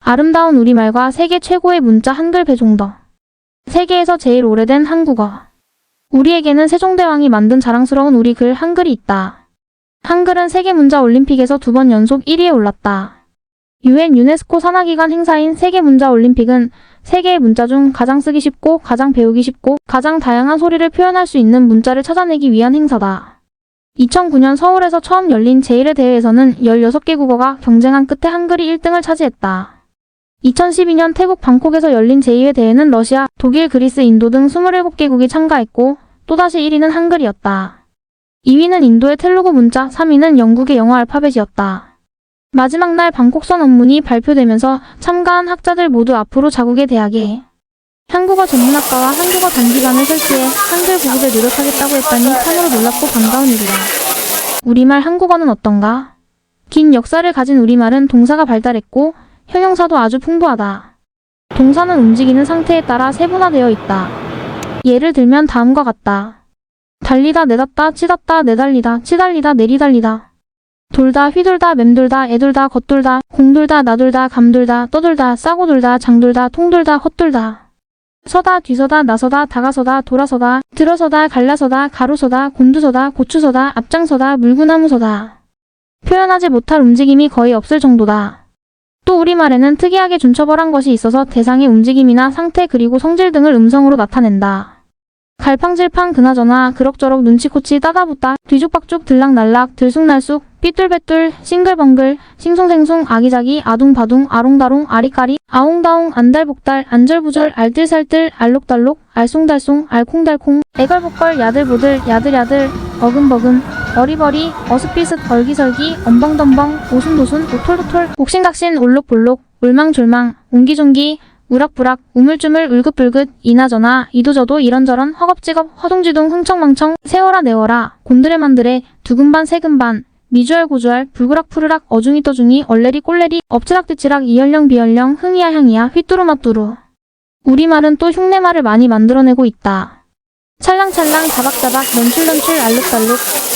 아름다운 우리말과 세계 최고의 문자 한글 배종더. 세계에서 제일 오래된 한국어. 우리에게는 세종대왕이 만든 자랑스러운 우리 글 한글이 있다. 한글은 세계문자올림픽에서 2번 연속 1위에 올랐다. UN 유네스코 산하기관 행사인 세계문자올림픽은 세계의 문자 중 가장 쓰기 쉽고 가장 배우기 쉽고 가장 다양한 소리를 표현할 수 있는 문자를 찾아내기 위한 행사다. 2009년 서울에서 처음 열린 제1회 대회에서는 16개 국어가 경쟁한 끝에 한글이 1등을 차지했다. 2012년 태국 방콕에서 열린 제2회 대회는 러시아, 독일, 그리스, 인도 등 27개국이 참가했고 또다시 1위는 한글이었다. 2위는 인도의 텔루구 문자, 3위는 영국의 영어 알파벳이었다. 마지막 날 방콕선 언문이 발표되면서 참가한 학자들 모두 앞으로 자국의 대학에 한국어 전문학과와 한국어 단기반을 설치해 한글 보급에 노력하겠다고 했다니 참으로 놀랍고 반가운 일이다. 우리말 한국어는 어떤가? 긴 역사를 가진 우리말은 동사가 발달했고 형용사도 아주 풍부하다. 동사는 움직이는 상태에 따라 세분화되어 있다. 예를 들면 다음과 같다. 달리다, 내닫다, 치닫다, 내달리다, 치달리다, 내리달리다. 돌다, 휘돌다, 맴돌다, 애돌다, 겉돌다, 공돌다, 나돌다, 감돌다, 떠돌다, 싸고돌다, 장돌다, 통돌다, 헛돌다. 서다, 뒤서다, 나서다, 다가서다, 돌아서다, 들어서다, 갈라서다, 가로서다, 곤두서다, 고추서다, 앞장서다, 물구나무서다. 표현하지 못할 움직임이 거의 없을 정도다. 또 우리말에는 특이하게 준처벌한 것이 있어서 대상의 움직임이나 상태 그리고 성질 등을 음성으로 나타낸다. 갈팡질팡 그나저나 그럭저럭 눈치코치 따다붙다 뒤죽박죽 들락날락 들쑥날쑥 삐뚤빼뚤 싱글벙글 싱송생송 아기자기 아둥바둥 아롱다롱 아리까리 아웅다웅 안달복달 안절부절 알뜰살뜰 알록달록 알쏭달쏭 알콩달콩 애걸복걸 야들보들 야들야들 어금버금 어리버리 어스피슷 얼기설기 엄벙덤벙 오순도순 오톨도톨 옥신각신 올록볼록 울망졸망 옹기종기 우락부락 우물쭈물 울긋불긋 이나저나 이도저도 이런저런 허겁지겁 허둥지둥 흥청망청 세워라 내워라 곤드레만드레 두근반 세근반 미주알 고주알 불그락푸르락 어중이 떠중이 얼레리 꼴레리 엎치락뒤치락 이연령 비연령 흥이야 향이야 휘뚜루마뚜루. 우리말은 또 흉내말을 많이 만들어내고 있다. 찰랑찰랑 자박자박 넌출넌출 알록달록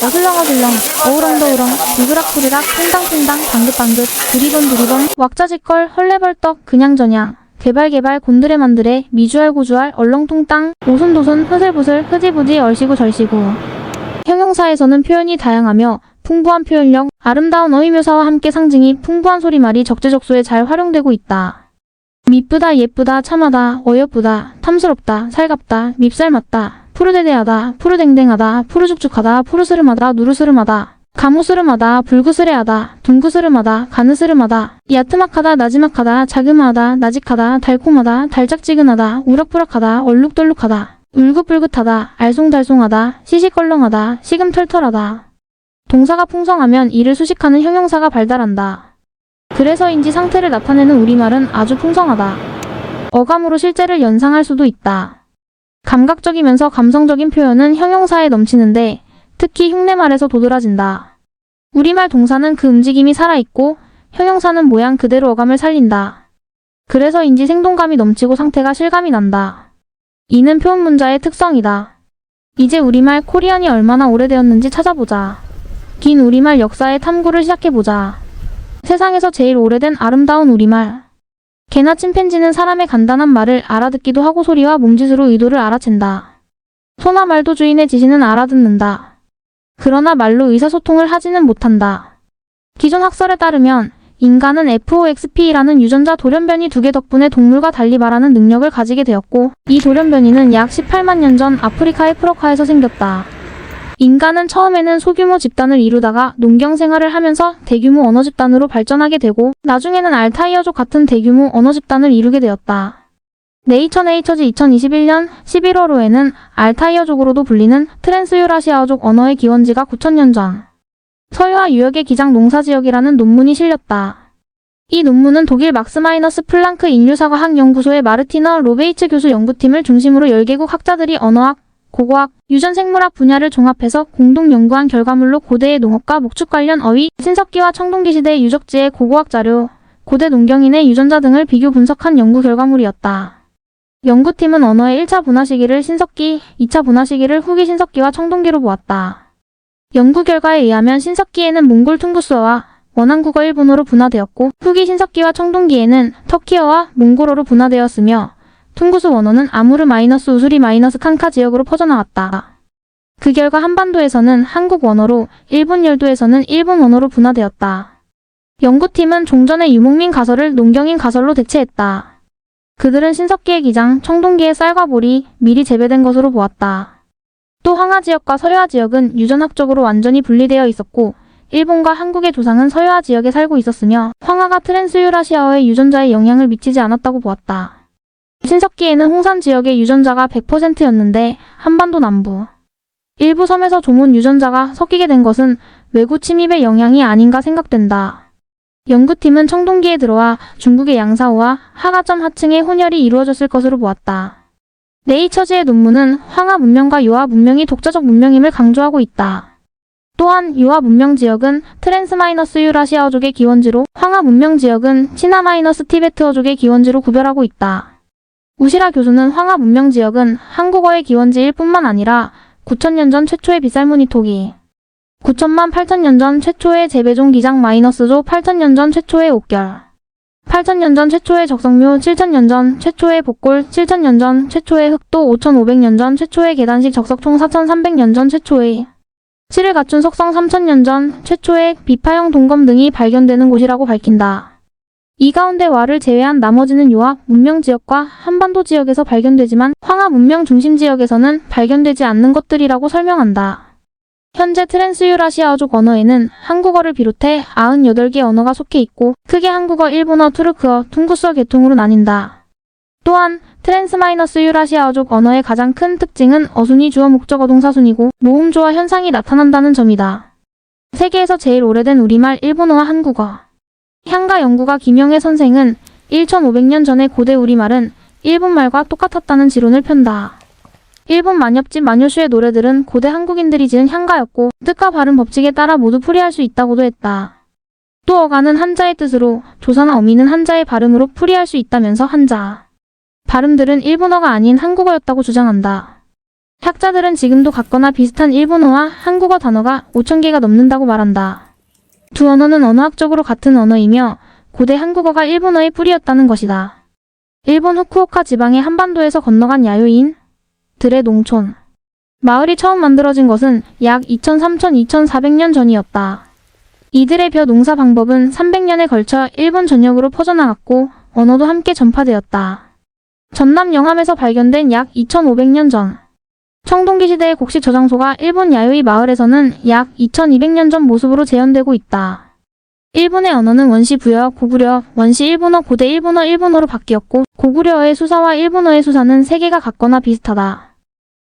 어슬렁어슬렁 어우렁더우렁 불그락푸르락 퐁당퐁당 방긋방긋 두리번두리번 왁자지껄 헐레벌떡 그냥저냥 개발개발 곤드레만드레 미주알 고주알 얼렁뚱땅 오손도손 흐슬부슬 흐지부지 얼씨구 절씨구. 형용사에서는 표현이 다양하며 풍부한 표현력, 아름다운 어휘묘사와 함께 상징이 풍부한 소리말이 적재적소에 잘 활용되고 있다. 미쁘다, 예쁘다, 참하다, 어여쁘다, 탐스럽다, 살갑다, 밉살맞다, 푸르데데하다, 푸르댕댕하다, 푸르죽죽하다, 푸르스름하다, 누르스름하다, 가무스름하다, 불구스레하다, 둥구스름하다, 가느스름하다, 야트막하다, 나지막하다, 자그마하다, 나직하다, 달콤하다, 달짝지근하다, 우락부락하다, 얼룩덜룩하다, 울긋불긋하다, 알쏭달쏭하다, 시시껄렁하다, 시금털털하다. 동사가 풍성하면 이를 수식하는 형용사가 발달한다. 그래서인지 상태를 나타내는 우리말은 아주 풍성하다. 어감으로 실제를 연상할 수도 있다. 감각적이면서 감성적인 표현은 형용사에 넘치는데 특히 흉내말에서 도드라진다. 우리말 동사는 그 움직임이 살아있고 형용사는 모양 그대로 어감을 살린다. 그래서인지 생동감이 넘치고 상태가 실감이 난다. 이는 표현문자의 특성이다. 이제 우리말 코리안이 얼마나 오래되었는지 찾아보자. 긴 우리말 역사의 탐구를 시작해보자. 세상에서 제일 오래된 아름다운 우리말. 개나 침팬지는 사람의 간단한 말을 알아듣기도 하고 소리와 몸짓으로 의도를 알아챈다. 소나 말도 주인의 지시는 알아듣는다. 그러나 말로 의사소통을 하지는 못한다. 기존 학설에 따르면 인간은 FOXP라는 유전자 돌연변이 2개 덕분에 동물과 달리 말하는 능력을 가지게 되었고 이 돌연변이는 약 18만 년 전 아프리카의 프로카에서 생겼다. 인간은 처음에는 소규모 집단을 이루다가 농경 생활을 하면서 대규모 언어 집단으로 발전하게 되고 나중에는 알타이어족 같은 대규모 언어 집단을 이루게 되었다. 네이처지 2021년 11월호에는 알타이어족으로도 불리는 트랜스유라시아어족 언어의 기원지가 9,000년 전 서유아 유역의 기장 농사지역이라는 논문이 실렸다. 이 논문은 독일 막스 플랑크 인류사과학연구소의 마르티너 로베이츠 교수 연구팀을 중심으로 10개국 학자들이 언어학, 고고학, 유전생물학 분야를 종합해서 공동 연구한 결과물로 고대의 농업과 목축 관련 어휘, 신석기와 청동기 시대의 유적지의 고고학 자료, 고대 농경인의 유전자 등을 비교 분석한 연구 결과물이었다. 연구팀은 언어의 1차 분화 시기를 신석기, 2차 분화 시기를 후기 신석기와 청동기로 보았다. 연구 결과에 의하면 신석기에는 몽골 퉁구스어와 원한국어 일본어로 분화되었고 후기 신석기와 청동기에는 터키어와 몽골어로 분화되었으며 퉁구스 원어는 아무르 마이너스 우수리 마이너스 칸카 지역으로 퍼져나왔다. 그 결과 한반도에서는 한국 원어로, 일본 열도에서는 일본 원어로 분화되었다. 연구팀은 종전의 유목민 가설을 농경인 가설로 대체했다. 그들은 신석기의 기장, 청동기의 쌀과 보리, 밀이 재배된 것으로 보았다. 또 황하 지역과 서해화 지역은 유전학적으로 완전히 분리되어 있었고 일본과 한국의 조상은 서해화 지역에 살고 있었으며 황하가 트랜스유라시아어의 유전자에 영향을 미치지 않았다고 보았다. 신석기에는 홍산 지역의 유전자가 100%였는데 한반도 남부, 일부 섬에서 조몬 유전자가 섞이게 된 것은 외구 침입의 영향이 아닌가 생각된다. 연구팀은 청동기에 들어와 중국의 양사호와 하가점 하층의 혼혈이 이루어졌을 것으로 보았다. 네이처지의 논문은 황하 문명과 요하 문명이 독자적 문명임을 강조하고 있다. 또한 요하 문명 지역은 트랜스-유라시아어족의 기원지로 황하 문명 지역은 시나-티베트어족의 기원지로 구별하고 있다. 우시라 교수는 황하 문명 지역은 한국어의 기원지일 뿐만 아니라 9,000년 전 최초의 빗살무늬 토기, 9천만 8천년 전 최초의 재배종 기장 마이너스조 8천년 전 최초의 옥결, 8천년 전 최초의 적성묘 7천년 전 최초의 복골 7천년 전 최초의 흑도 5,500년 전 최초의 계단식 적석 총 4,300년 전 최초의 실을 갖춘 석성 3천년 전 최초의 비파형 동검 등이 발견되는 곳이라고 밝힌다. 이 가운데 와를 제외한 나머지는 요하 문명 지역과 한반도 지역에서 발견되지만 황하 문명 중심 지역에서는 발견되지 않는 것들이라고 설명한다. 현재 트랜스유라시아어족 언어에는 한국어를 비롯해 98개 언어가 속해 있고 크게 한국어, 일본어, 투르크어, 퉁구스어 계통으로 나뉜다. 또한 트랜스-유라시아어족 언어의 가장 큰 특징은 어순이 주어 목적어 동사순이고 모음조화 현상이 나타난다는 점이다. 세계에서 제일 오래된 우리말 일본어와 한국어. 향가 연구가 김영애 선생은 1500년 전의 고대 우리말은 일본말과 똑같았다는 지론을 편다. 일본 만엽집 만요슈의 노래들은 고대 한국인들이 지은 향가였고 뜻과 발음 법칙에 따라 모두 풀이할 수 있다고도 했다. 또 어가는 한자의 뜻으로 조사나 어미는 한자의 발음으로 풀이할 수 있다면서 한자 발음들은 일본어가 아닌 한국어였다고 주장한다. 학자들은 지금도 같거나 비슷한 일본어와 한국어 단어가 5,000개가 넘는다고 말한다. 두 언어는 언어학적으로 같은 언어이며 고대 한국어가 일본어의 뿌리였다는 것이다. 일본 후쿠오카 지방의 한반도에서 건너간 야요인 들의 농촌 마을이 처음 만들어진 것은 약 23,000-2400년 전이었다. 이들의 벼 농사 방법은 300년에 걸쳐 일본 전역으로 퍼져나갔고 언어도 함께 전파되었다. 전남 영함에서 발견된 약 2500년 전 청동기 시대의 곡식 저장소가 일본 야요이 마을에서는 약 2200년 전 모습으로 재현되고 있다. 일본의 언어는 원시 부여, 고구려, 원시 일본어, 고대 일본어, 일본어로 바뀌었고 고구려어의 수사와 일본어의 수사는 세계가 같거나 비슷하다.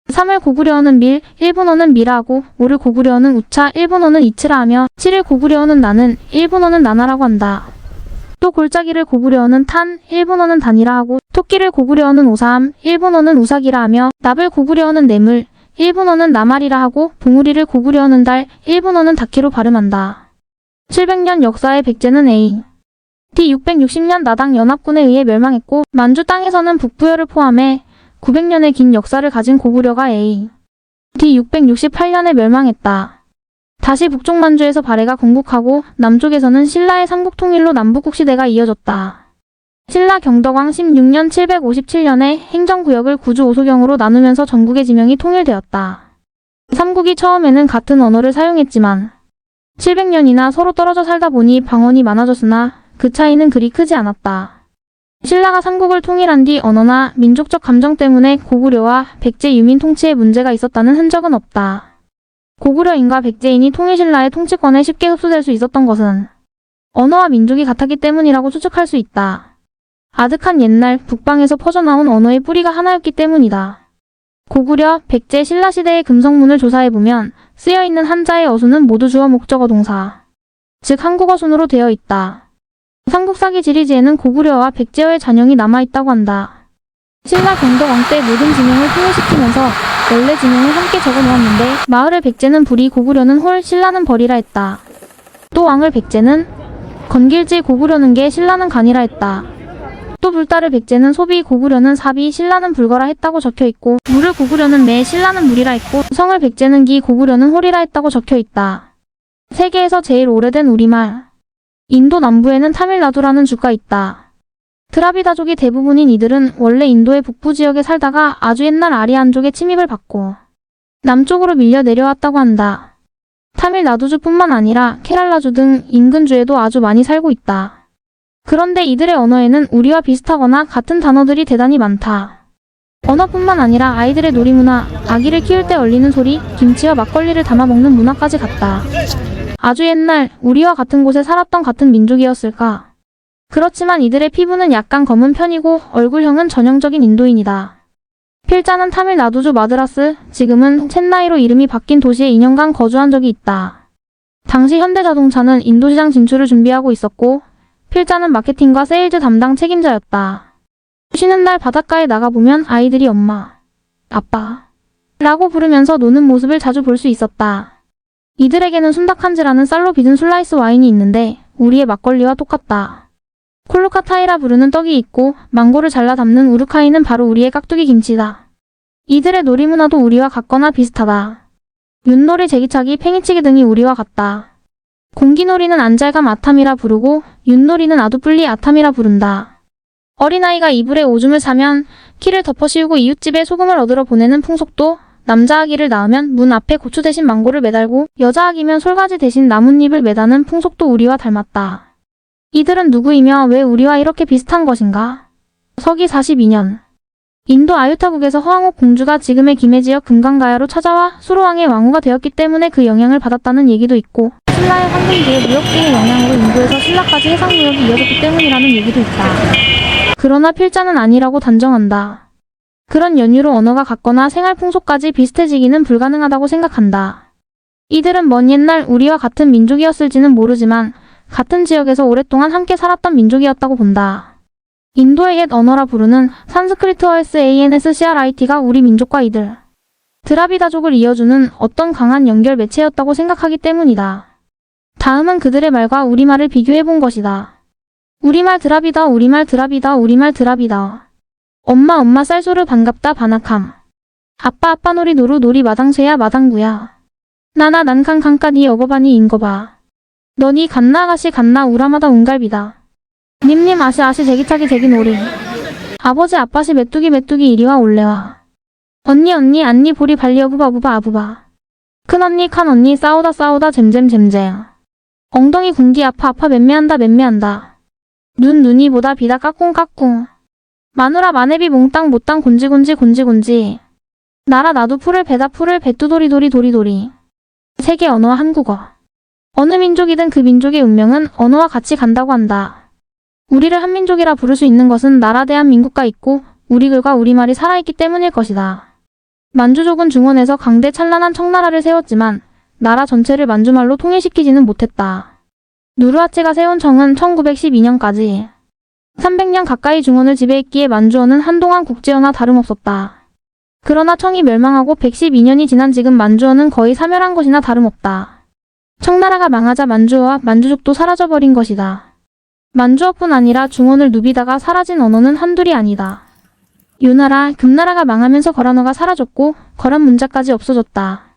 3을 고구려어는 밀, 일본어는 미라하고 5를 고구려어는 우차, 일본어는 이츠라 하며 7을 고구려어는 나는, 일본어는 나나라고 한다. 또 골짜기를 고구려어는 탄, 일본어는 단이라 하고 토끼를 고구려어는 오사함, 일본어는 우사기라 하며 납을 고구려어는 뇌물, 일본어는 나말이라 하고 봉우리를 고구려어는 달, 일본어는 다키로 발음한다. 700년 역사의 백제는 A. D 660년 나당 연합군에 의해 멸망했고 만주 땅에서는 북부여를 포함해 900년의 긴 역사를 가진 고구려가 A. D 668년에 멸망했다. 다시 북쪽 만주에서 발해가 건국하고 남쪽에서는 신라의 삼국통일로 남북국시대가 이어졌다. 신라 경덕왕 16년 757년에 행정구역을 구주 오소경으로 나누면서 전국의 지명이 통일되었다. 삼국이 처음에는 같은 언어를 사용했지만 700년이나 서로 떨어져 살다 보니 방언이 많아졌으나 그 차이는 그리 크지 않았다. 신라가 삼국을 통일한 뒤 언어나 민족적 감정 때문에 고구려와 백제 유민 통치에 문제가 있었다는 흔적은 없다. 고구려인과 백제인이 통일신라의 통치권에 쉽게 흡수될 수 있었던 것은 언어와 민족이 같았기 때문이라고 추측할 수 있다. 아득한 옛날 북방에서 퍼져나온 언어의 뿌리가 하나였기 때문이다. 고구려, 백제, 신라 시대의 금성문을 조사해보면 쓰여있는 한자의 어순은 모두 주어 목적어 동사, 즉 한국어 순으로 되어 있다. 삼국사기 지리지에는 고구려와 백제어의 잔영이 남아있다고 한다. 신라 경덕왕 때 모든 지명을 통일시키면서 원래 지명을 함께 적어놓았는데 마을을 백제는 불이, 고구려는 홀, 신라는 벌이라 했다. 또 왕을 백제는 건길지, 고구려는 개, 신라는 간이라 했다. 또 불달을 백제는 소비, 고구려는 사비, 신라는 불거라 했다고 적혀있고 물을 고구려는 매, 신라는 물이라 했고 성을 백제는 기, 고구려는 홀이라 했다고 적혀있다. 세계에서 제일 오래된 우리말 인도 남부에는 타밀나두라는 주가 있다. 드라비다족이 대부분인 이들은 원래 인도의 북부 지역에 살다가 아주 옛날 아리안족의 침입을 받고 남쪽으로 밀려 내려왔다고 한다. 타밀나두주뿐만 아니라 케랄라주 등 인근 주에도 아주 많이 살고 있다. 그런데 이들의 언어에는 우리와 비슷하거나 같은 단어들이 대단히 많다. 언어뿐만 아니라 아이들의 놀이문화, 아기를 키울 때 얼리는 소리, 김치와 막걸리를 담아 먹는 문화까지 같다. 아주 옛날 우리와 같은 곳에 살았던 같은 민족이었을까? 그렇지만 이들의 피부는 약간 검은 편이고 얼굴형은 전형적인 인도인이다. 필자는 타밀나두주 마드라스, 지금은 첸나이로 이름이 바뀐 도시에 2년간 거주한 적이 있다. 당시 현대자동차는 인도 시장 진출을 준비하고 있었고 필자는 마케팅과 세일즈 담당 책임자였다. 쉬는 날 바닷가에 나가보면 아이들이 엄마, 아빠 라고 부르면서 노는 모습을 자주 볼 수 있었다. 이들에게는 순다칸즈라는 쌀로 빚은 술라이스 와인이 있는데 우리의 막걸리와 똑같다. 콜루카타이라 부르는 떡이 있고 망고를 잘라 담는 우루카이는 바로 우리의 깍두기 김치다. 이들의 놀이문화도 우리와 같거나 비슷하다. 윷놀이, 제기차기, 팽이치기 등이 우리와 같다. 공기놀이는 안잘감 아탐이라 부르고 윷놀이는 아두뿔리 아탐이라 부른다. 어린아이가 이불에 오줌을 싸면 키를 덮어 씌우고 이웃집에 소금을 얻으러 보내는 풍속도, 남자 아기를 낳으면 문 앞에 고추 대신 망고를 매달고 여자 아기면 솔가지 대신 나뭇잎을 매다는 풍속도 우리와 닮았다. 이들은 누구이며 왜 우리와 이렇게 비슷한 것인가? 서기 42년 인도 아유타국에서 허황옥 공주가 지금의 김해지역 금강가야로 찾아와 수로왕의 왕후가 되었기 때문에 그 영향을 받았다는 얘기도 있고 신라의 황금기의 무역기의 영향으로 인도에서 신라까지 해상무역이 이어졌기 때문이라는 얘기도 있다. 그러나 필자는 아니라고 단정한다. 그런 연유로 언어가 같거나 생활 풍속까지 비슷해지기는 불가능하다고 생각한다. 이들은 먼 옛날 우리와 같은 민족이었을지는 모르지만 같은 지역에서 오랫동안 함께 살았던 민족이었다고 본다. 인도의 옛 언어라 부르는 산스크리트어의 SANSCRIT가 우리 민족과 이들 드라비다족을 이어주는 어떤 강한 연결 매체였다고 생각하기 때문이다. 다음은 그들의 말과 우리말을 비교해본 것이다. 우리말 드라비다, 우리말 드라비다, 우리말 드라비다. 엄마 엄마 쌀소르 반갑다 바나캄. 아빠 아빠 놀이 노루 놀이 마당쇠야 마당구야. 나나 난칸 칸까니 어거바니 인거봐. 너니 갔나 아가씨 갔나 우라마다 운갈비다. 님님 아시 아시 제기차기 제기 놀이. 아버지 아빠시 메뚜기 메뚜기 이리와 올래와. 언니 언니 안니 보리 발리 어부바 어부바 아부바. 큰언니 칸언니 싸우다 싸우다 잼잼 잼잼. 엉덩이 궁디 아파 아파 맴매한다 맴매한다. 눈 눈이 보다 비다 까꿍 까꿍. 마누라 마네비 몽땅 못땅 곤지곤지 곤지곤지. 나라 나도 풀을 배다 풀을 배뚜도리도리 도리도리. 세계 언어와 한국어. 어느 민족이든 그 민족의 운명은 언어와 같이 간다고 한다. 우리를 한민족이라 부를 수 있는 것은 나라 대한민국가 있고 우리 글과 우리말이 살아있기 때문일 것이다. 만주족은 중원에서 강대 찬란한 청나라를 세웠지만 나라 전체를 만주말로 통일시키지는 못했다. 누르하체가 세운 청은 1912년까지 300년 가까이 중원을 지배했기에 만주어는 한동안 국제어나 다름없었다. 그러나 청이 멸망하고 112년이 지난 지금 만주어는 거의 사멸한 것이나 다름없다. 청나라가 망하자 만주어와 만주족도 사라져버린 것이다. 만주어뿐 아니라 중원을 누비다가 사라진 언어는 한둘이 아니다. 유나라, 금나라가 망하면서 거란어가 사라졌고 거란 문자까지 없어졌다.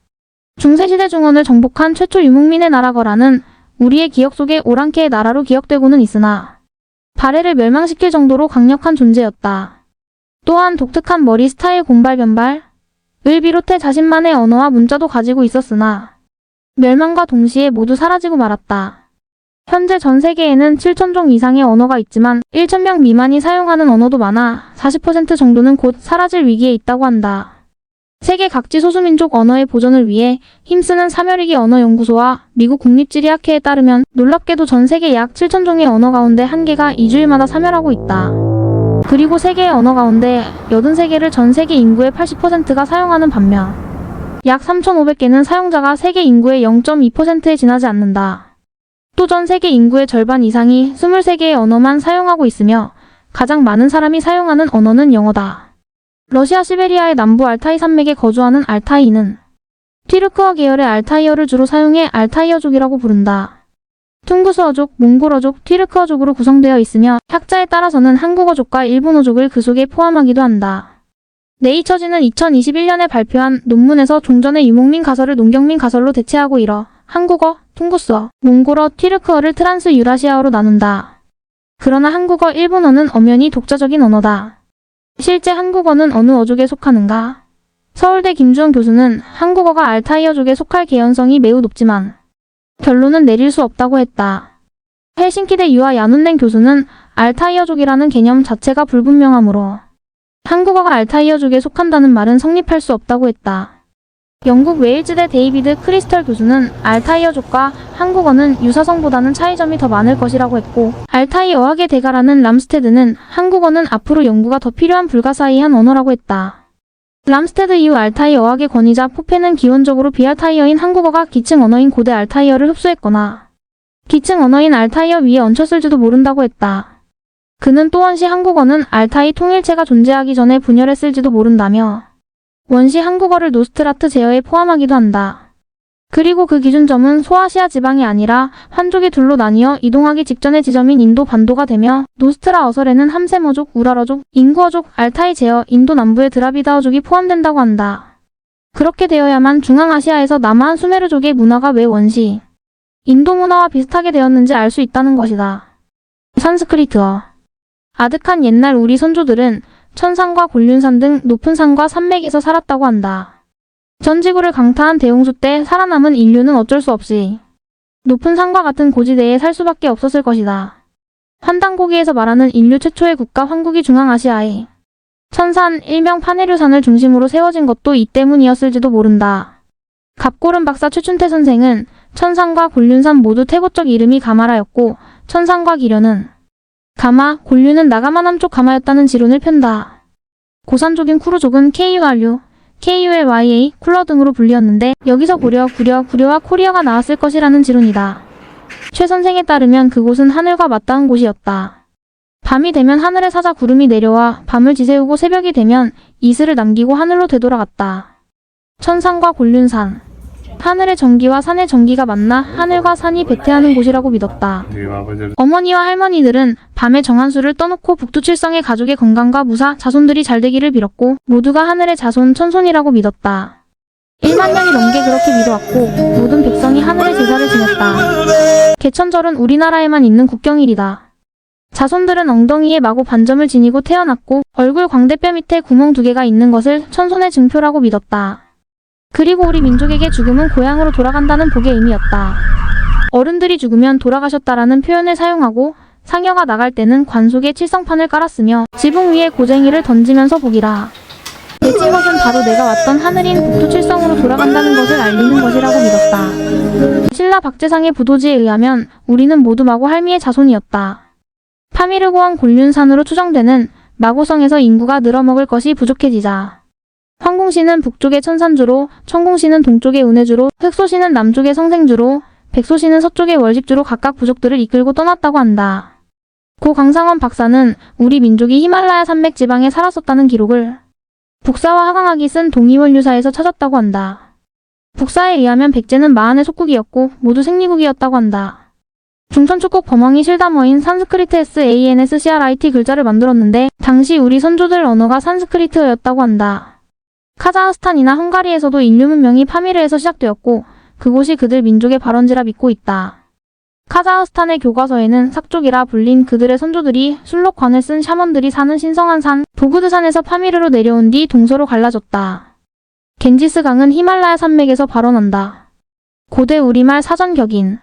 중세시대 중원을 정복한 최초 유목민의 나라 거란은 우리의 기억 속에 오랑캐의 나라로 기억되고는 있으나 발해를 멸망시킬 정도로 강력한 존재였다. 또한 독특한 머리 스타일 공발 변발을 비롯해 자신만의 언어와 문자도 가지고 있었으나 멸망과 동시에 모두 사라지고 말았다. 현재 전 세계에는 7,000종 이상의 언어가 있지만 1,000명 미만이 사용하는 언어도 많아 40% 정도는 곧 사라질 위기에 있다고 한다. 세계 각지 소수민족 언어의 보존을 위해 힘쓰는 사멸위기 언어연구소와 미국 국립지리학회에 따르면 놀랍게도 전 세계 약 7,000종의 언어 가운데 1개가 2주일마다 사멸하고 있다. 그리고 세계의 언어 가운데 83개를 전 세계 인구의 80%가 사용하는 반면 약 3,500개는 사용자가 세계 인구의 0.2%에 지나지 않는다. 또 전 세계 인구의 절반 이상이 23개의 언어만 사용하고 있으며 가장 많은 사람이 사용하는 언어는 영어다. 러시아 시베리아의 남부 알타이 산맥에 거주하는 알타이는 튀르크어 계열의 알타이어를 주로 사용해 알타이어족이라고 부른다. 퉁구스어족, 몽골어족, 튀르크어족으로 구성되어 있으며 학자에 따라서는 한국어족과 일본어족을 그 속에 포함하기도 한다. 네이처지는 2021년에 발표한 논문에서 종전의 유목민 가설을 농경민 가설로 대체하고 이러 한국어, 퉁구스어, 몽골어, 튀르크어를 트란스 유라시아어로 나눈다. 그러나 한국어, 일본어는 엄연히 독자적인 언어다. 실제 한국어는 어느 어족에 속하는가? 서울대 김주원 교수는 한국어가 알타이어족에 속할 개연성이 매우 높지만 결론은 내릴 수 없다고 했다. 헬싱키대 유아 야눈넨 교수는 알타이어족이라는 개념 자체가 불분명하므로 한국어가 알타이어족에 속한다는 말은 성립할 수 없다고 했다. 영국 웨일즈대 데이비드 크리스털 교수는 알타이어족과 한국어는 유사성보다는 차이점이 더 많을 것이라고 했고, 알타이 어학의 대가라는 람스테드는 한국어는 앞으로 연구가 더 필요한 불가사의한 언어라고 했다. 람스테드 이후 알타이 어학의 권위자 포페는 기원적으로 비알타이어인 한국어가 기층 언어인 고대 알타이어를 흡수했거나 기층 언어인 알타이어 위에 얹혔을지도 모른다고 했다. 그는 또 원시 한국어는 알타이 통일체가 존재하기 전에 분열했을지도 모른다며 원시 한국어를 노스트라트 제어에 포함하기도 한다. 그리고 그 기준점은 소아시아 지방이 아니라 환족이 둘로 나뉘어 이동하기 직전의 지점인 인도 반도가 되며 노스트라 어설에는 함세머족, 우랄어족, 인구어족, 알타이 제어, 인도 남부의 드라비다어족이 포함된다고 한다. 그렇게 되어야만 중앙아시아에서 남아한 수메르족의 문화가 왜 원시 인도 문화와 비슷하게 되었는지 알 수 있다는 것이다. 산스크리트어. 아득한 옛날 우리 선조들은 천산과 곤륜산 등 높은 산과 산맥에서 살았다고 한다. 전 지구를 강타한 대홍수 때 살아남은 인류는 어쩔 수 없이 높은 산과 같은 고지대에 살 수밖에 없었을 것이다. 환단고기에서 말하는 인류 최초의 국가 황국이 중앙아시아에 천산, 일명 파네류산을 중심으로 세워진 것도 이 때문이었을지도 모른다. 갑고른 박사 최춘태 선생은 천산과 곤륜산 모두 태고적 이름이 가마라였고 천산과 기련은 가마, 곤륜은 나가마 남쪽 가마였다는 지론을 편다. 고산족인 쿠르족은 KURU, KULYA, 쿨러 등으로 불리었는데 여기서 고려, 구려, 구려와 코리어가 나왔을 것이라는 지론이다. 최 선생에 따르면 그곳은 하늘과 맞닿은 곳이었다. 밤이 되면 하늘에 사자 구름이 내려와 밤을 지새우고 새벽이 되면 이슬을 남기고 하늘로 되돌아갔다. 천산과 곤륜산. 하늘의 전기와 산의 전기가 만나 하늘과 산이 배태하는 곳이라고 믿었다. 어머니와 할머니들은 밤에 정한수를 떠놓고 북두칠성의 가족의 건강과 무사, 자손들이 잘 되기를 빌었고 모두가 하늘의 자손, 천손이라고 믿었다. 1만 년이 넘게 그렇게 믿어왔고 모든 백성이 하늘의 제사를 지냈다. 개천절은 우리나라에만 있는 국경일이다. 자손들은 엉덩이에 마고 반점을 지니고 태어났고 얼굴 광대뼈 밑에 구멍 2개가 있는 것을 천손의 증표라고 믿었다. 그리고 우리 민족에게 죽음은 고향으로 돌아간다는 복의 의미였다. 어른들이 죽으면 돌아가셨다라는 표현을 사용하고 상여가 나갈 때는 관 속에 칠성판을 깔았으며 지붕 위에 고쟁이를 던지면서 복이라. 내친 것은 바로 내가 왔던 하늘인 북두칠성으로 돌아간다는 것을 알리는 것이라고 믿었다. 신라 박재상의 부도지에 의하면 우리는 모두 마고 할미의 자손이었다. 파미르고원 곤륜산으로 추정되는 마고성에서 인구가 늘어먹을 것이 부족해지자 황궁시는 북쪽의 천산주로, 청궁시는 동쪽의 은혜주로, 흑소시는 남쪽의 성생주로, 백소시는 서쪽의 월식주로 각각 부족들을 이끌고 떠났다고 한다. 고 강상원 박사는 우리 민족이 히말라야 산맥 지방에 살았었다는 기록을 북사와 하강학이 쓴 동이원류사에서 찾았다고 한다. 북사에 의하면 백제는 마한의 속국이었고 모두 생리국이었다고 한다. 중천축국 범왕이 실다머인 산스크리트 SANSCRIT 글자를 만들었는데 당시 우리 선조들 언어가 산스크리트어였다고 한다. 카자흐스탄이나 헝가리에서도 인류 문명이 파미르에서 시작되었고 그곳이 그들 민족의 발원지라 믿고 있다. 카자흐스탄의 교과서에는 삭족이라 불린 그들의 선조들이 술록관을 쓴 샤먼들이 사는 신성한 산 보그드산에서 파미르로 내려온 뒤 동서로 갈라졌다. 겐지스강은 히말라야 산맥에서 발원한다. 고대 우리말 사전 격인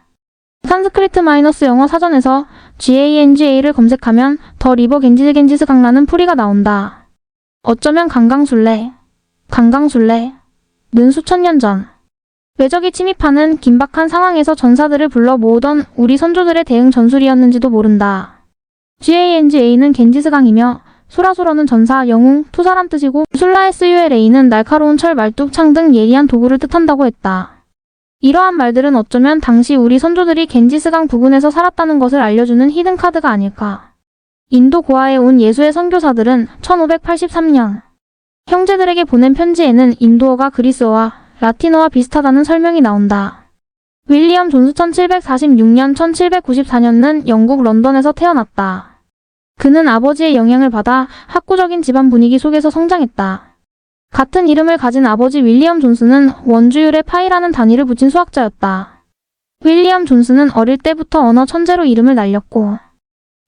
산스크리트-영어 사전에서 GANGA를 검색하면 더 리버 겐지스강라는 풀이가 나온다. 어쩌면 강강술래는 수천 년 전 외적이 침입하는 긴박한 상황에서 전사들을 불러 모으던 우리 선조들의 대응 전술이었는지도 모른다. GANGA는 겐지스강이며 소라소라는 전사, 영웅, 투사란 뜻이고 술라SULA는 날카로운 철, 말뚝, 창 등 예리한 도구를 뜻한다고 했다. 이러한 말들은 어쩌면 당시 우리 선조들이 겐지스강 부근에서 살았다는 것을 알려주는 히든카드가 아닐까. 인도 고아에 온 예수의 선교사들은 1583년 형제들에게 보낸 편지에는 인도어가 그리스어와 라틴어와 비슷하다는 설명이 나온다. 윌리엄 존스 1746년 1794년은 영국 런던에서 태어났다. 그는 아버지의 영향을 받아 학구적인 집안 분위기 속에서 성장했다. 같은 이름을 가진 아버지 윌리엄 존스는 원주율에 파이라는 단위를 붙인 수학자였다. 윌리엄 존스는 어릴 때부터 언어 천재로 이름을 날렸고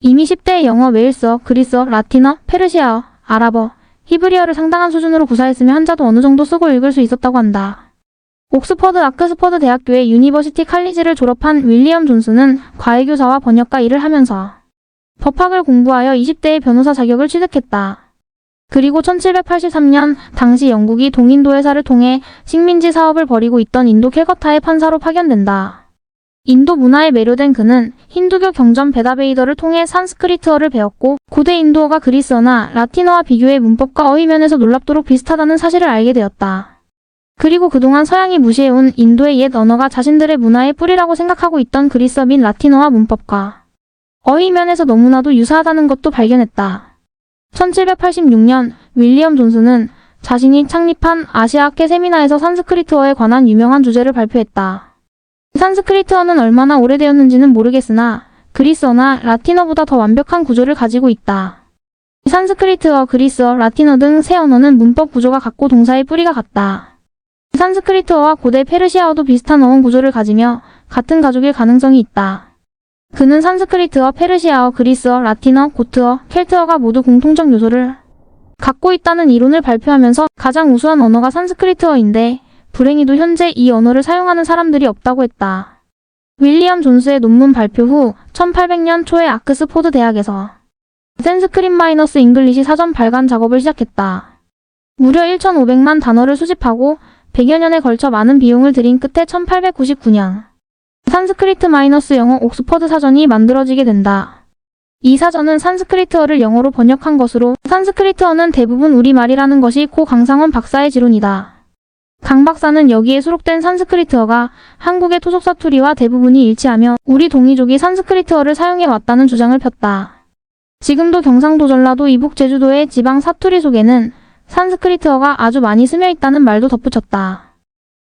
이미 10대의 영어, 웨일스어, 그리스어, 라틴어, 페르시아어, 아랍어, 히브리어를 상당한 수준으로 구사했으며 한자도 어느 정도 쓰고 읽을 수 있었다고 한다. 옥스퍼드 아크스퍼드 대학교의 유니버시티 칼리지를 졸업한 윌리엄 존스는 과외교사와 번역가 일을 하면서 법학을 공부하여 20대의 변호사 자격을 취득했다. 그리고 1783년 당시 영국이 동인도 회사를 통해 식민지 사업을 벌이고 있던 인도 캘커타의 판사로 파견된다. 인도 문화에 매료된 그는 힌두교 경전 베다베이더를 통해 산스크리트어를 배웠고 고대 인도어가 그리스어나 라틴어와 비교해 문법과 어휘면에서 놀랍도록 비슷하다는 사실을 알게 되었다. 그리고 그동안 서양이 무시해온 인도의 옛 언어가 자신들의 문화의 뿌리라고 생각하고 있던 그리스어 및 라틴어와 문법과 어휘면에서 너무나도 유사하다는 것도 발견했다. 1786년 윌리엄 존스는 자신이 창립한 아시아학회 세미나에서 산스크리트어에 관한 유명한 주제를 발표했다. 산스크리트어는 얼마나 오래되었는지는 모르겠으나 그리스어나 라틴어보다 더 완벽한 구조를 가지고 있다. 산스크리트어, 그리스어, 라틴어 등 세 언어는 문법 구조가 같고 동사의 뿌리가 같다. 산스크리트어와 고대 페르시아어도 비슷한 어원 구조를 가지며 같은 가족일 가능성이 있다. 그는 산스크리트어, 페르시아어, 그리스어, 라틴어, 고트어, 켈트어가 모두 공통적 요소를 갖고 있다는 이론을 발표하면서 가장 우수한 언어가 산스크리트어인데 불행히도 현재 이 언어를 사용하는 사람들이 없다고 했다. 윌리엄 존스의 논문 발표 후 1800년 초에 아크스포드 대학에서 산스크릿 마이너스 잉글리시 사전 발간 작업을 시작했다. 무려 1500만 단어를 수집하고 100여 년에 걸쳐 많은 비용을 들인 끝에 1899년 산스크리트 마이너스 영어 옥스퍼드 사전이 만들어지게 된다. 이 사전은 산스크리트어를 영어로 번역한 것으로 산스크리트어는 대부분 우리말이라는 것이 고 강상원 박사의 지론이다. 강 박사는 여기에 수록된 산스크리트어가 한국의 토속 사투리와 대부분이 일치하며 우리 동이족이 산스크리트어를 사용해 왔다는 주장을 폈다. 지금도 경상도, 전라도, 이북, 제주도의 지방 사투리 속에는 산스크리트어가 아주 많이 스며 있다는 말도 덧붙였다.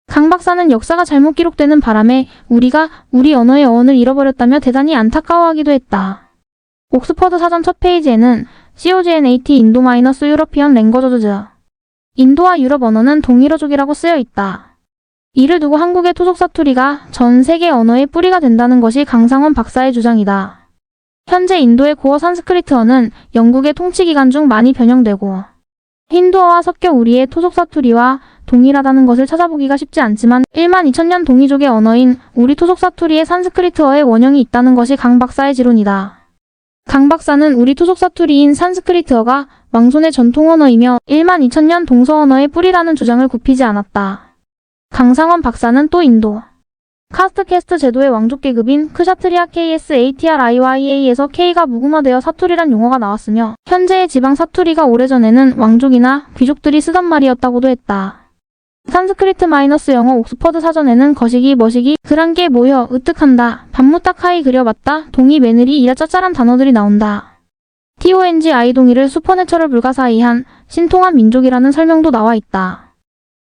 강 박사는 역사가 잘못 기록되는 바람에 우리가 우리 언어의 어원을 잃어버렸다며 대단히 안타까워하기도 했다. 옥스퍼드 사전 첫 페이지에는 COGNAT 인도-유러피언 랭거저즈 인도와 유럽 언어는 동일어족이라고 쓰여 있다. 이를 두고 한국의 토속 사투리가 전 세계 언어의 뿌리가 된다는 것이 강상원 박사의 주장이다. 현재 인도의 고어 산스크리트어는 영국의 통치 기간 중 많이 변형되고 힌두어와 섞여 우리의 토속 사투리와 동일하다는 것을 찾아보기가 쉽지 않지만 12,000년 동이족의 언어인 우리 토속 사투리의 산스크리트어의 원형이 있다는 것이 강 박사의 지론이다. 강 박사는 우리 토속 사투리인 산스크리트어가 왕손의 전통 언어이며 12,000년 동서 언어의 뿌리라는 주장을 굽히지 않았다. 강상원 박사는 또 인도 카스트 제도의 왕족 계급인 크샤트리아 KSATRIYA에서 K가 무궁화되어 사투리란 용어가 나왔으며 현재의 지방 사투리가 오래전에는 왕족이나 귀족들이 쓰던 말이었다고도 했다. 산스크리트 마이너스 영어 옥스퍼드 사전에는 거시기, 머시기, 그란게 모여, 으뜩한다, 반무딱하이 그려봤다, 동이, 매느리, 이라 짜짜란 단어들이 나온다. TONGI 동이를 슈퍼내처럴 불가사의한 신통한 민족이라는 설명도 나와 있다.